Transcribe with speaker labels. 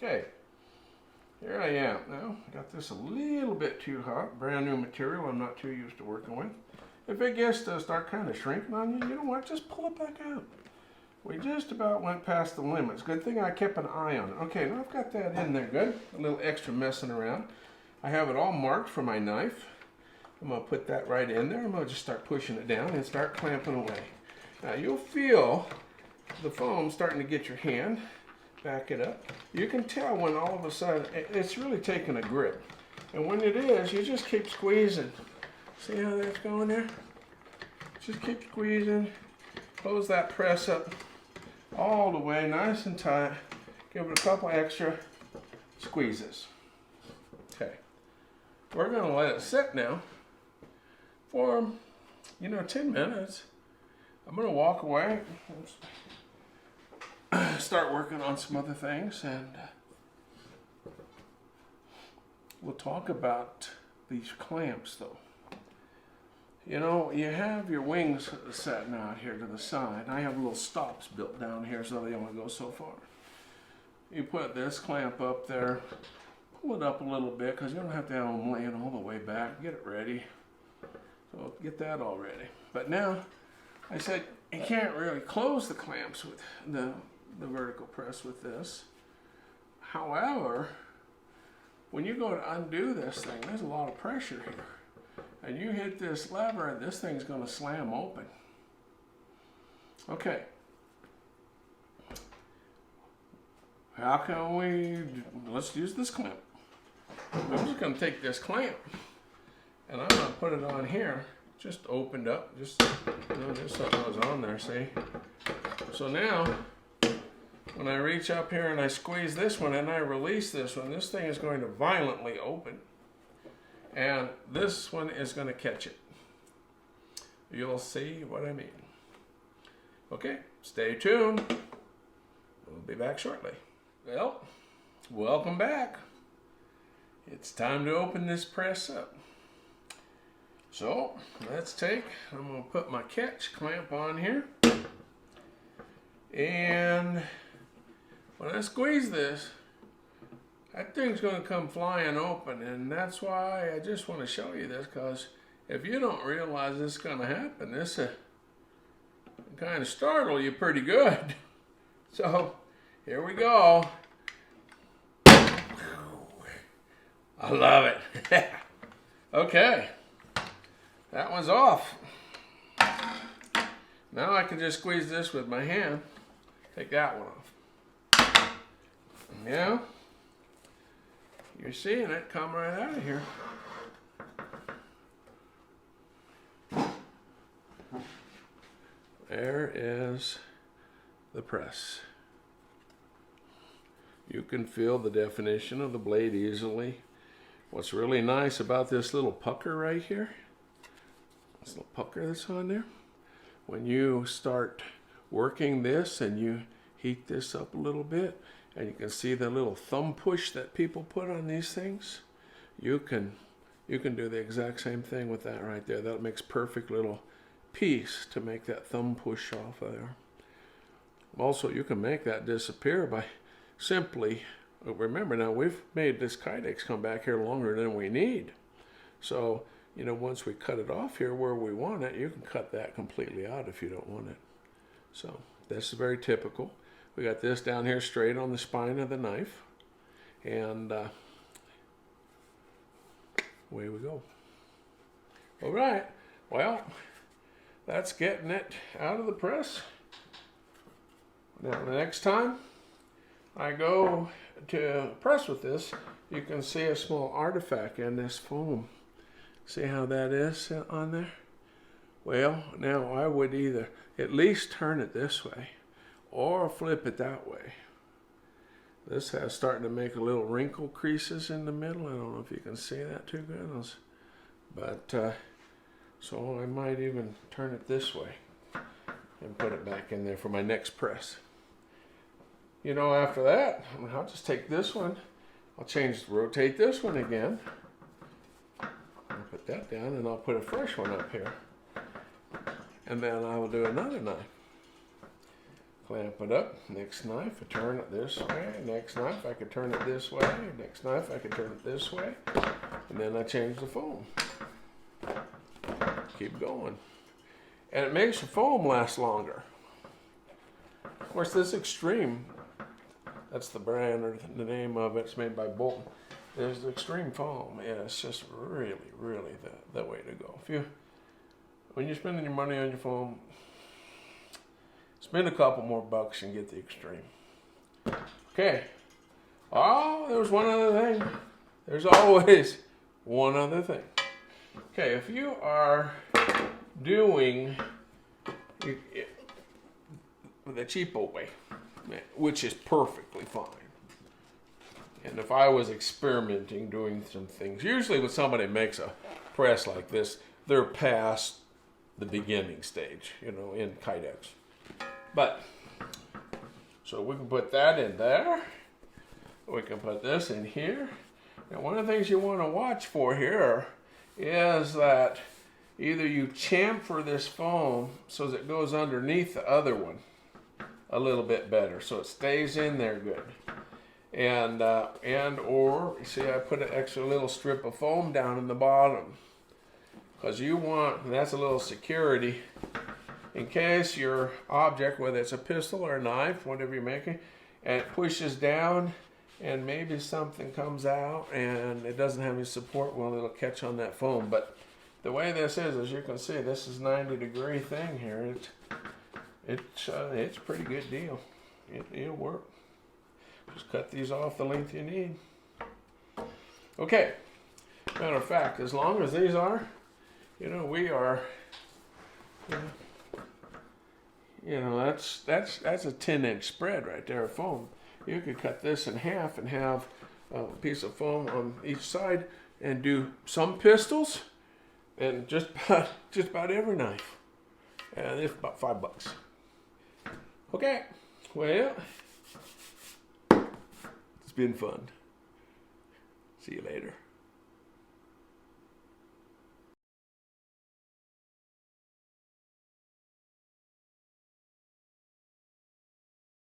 Speaker 1: Okay, here I am now. I got this a little bit too hot. Brand new material I'm not too used to working with. If it gets to start kind of shrinking on you, you know what? Just pull it back out. We just about went past the limits. Good thing I kept an eye on it. Okay, now I've got that in there good. A little extra messing around. I have it all marked for my knife. I'm going to put that right in there. I'm going to just start pushing it down and start clamping away. Now you'll feel the foam starting to get your hand. Back it up. You can tell when all of a sudden it's really taking a grip. And when it is, you just keep squeezing. See how that's going there? Just keep squeezing. Close that press up all the way, nice and tight. Give it a couple extra squeezes. Okay. We're going to let it sit now for, 10 minutes. I'm going to walk away, start working on some other things, and we'll talk about these clamps though. You have your wings setting out here to the side. I have little stops built down here so they only go so far. You put this clamp up there, pull it up a little bit because you don't have to have them laying all the way back. Get it ready. So get that all ready. But now, I said you can't really close the clamps with the vertical press with this. However, when you go to undo this thing, there's a lot of pressure here. And you hit this lever and this thing's going to slam open. Okay. How can let's use this clamp. I'm just going to take this clamp and I'm going to put it on here. Just opened up, just something was on there, see? So now, when I reach up here and I squeeze this one and I release this one, this thing is going to violently open. And this one is going to catch it. You'll see what I mean. Okay, stay tuned. We'll be back shortly. Well, welcome back. It's time to open this press up. So, I'm going to put my catch clamp on here. And when I squeeze this, that thing's going to come flying open, and that's why I just want to show you this, because if you don't realize this is going to happen, this kind of startle you pretty good. So, here we go. I love it. Okay, that one's off. Now I can just squeeze this with my hand, take that one off. Yeah. You're seeing it come right out of here. There is the press. You can feel the definition of the blade easily. What's really nice about this little pucker right here, this little pucker that's on there, when you start working this and you heat this up a little bit, and you can see the little thumb push that people put on these things. You can do the exact same thing with that right there. That makes perfect little piece to make that thumb push off of there. Also, you can make that disappear by simply, remember now, we've made this Kydex come back here longer than we need. So, once we cut it off here where we want it, you can cut that completely out if you don't want it. So, this is very typical. We got this down here straight on the spine of the knife, and away we go. All right, well, that's getting it out of the press. Now, the next time I go to press with this, you can see a small artifact in this foam. See how that is on there? Well, now I would either at least turn it this way or flip it that way. This has starting to make a little wrinkle creases in the middle. I don't know if you can see that too good. But, so I might even turn it this way and put it back in there for my next press. After that, I'll just take this one. I'll rotate this one again. I'll put that down and I'll put a fresh one up here. And then I will do another knife. Clamp it up. Next knife, I turn it this way. Next knife, I could turn it this way. Next knife, I could turn it this way. And then I change the foam. Keep going. And it makes the foam last longer. Of course, this Extreme, that's the brand or the name of it. It's made by Bolton. There's the Extreme foam. Yeah, it's just really, really the way to go. When you're spending your money on your foam, spend a couple more bucks and get the Extreme. Okay. Oh, there's one other thing. There's always one other thing. Okay, if you are doing it the cheapo way, which is perfectly fine. And if I was experimenting, doing some things, usually when somebody makes a press like this, they're past the beginning stage, you know, in Kydex. But, so we can put that in there. We can put this in here. And one of the things you want to watch for here is that either you chamfer this foam so that it goes underneath the other one a little bit better, so it stays in there good. And or, you see I put an extra little strip of foam down in the bottom. Because you want, that's a little security in case your object, whether it's a pistol or a knife, whatever you're making, and it pushes down and maybe something comes out and it doesn't have any support, well, it'll catch on that foam. But the way this is, as you can see, this is 90-degree thing here. It's a pretty good deal. It'll work. Just cut these off the length you need. Okay. Matter of fact, as long as these are, you know, we are, you know, that's a 10-inch spread right there of foam. You could cut this in half and have a piece of foam on each side and do some pistols and just about every knife. And it's about $5. Okay, well, it's been fun. See you later.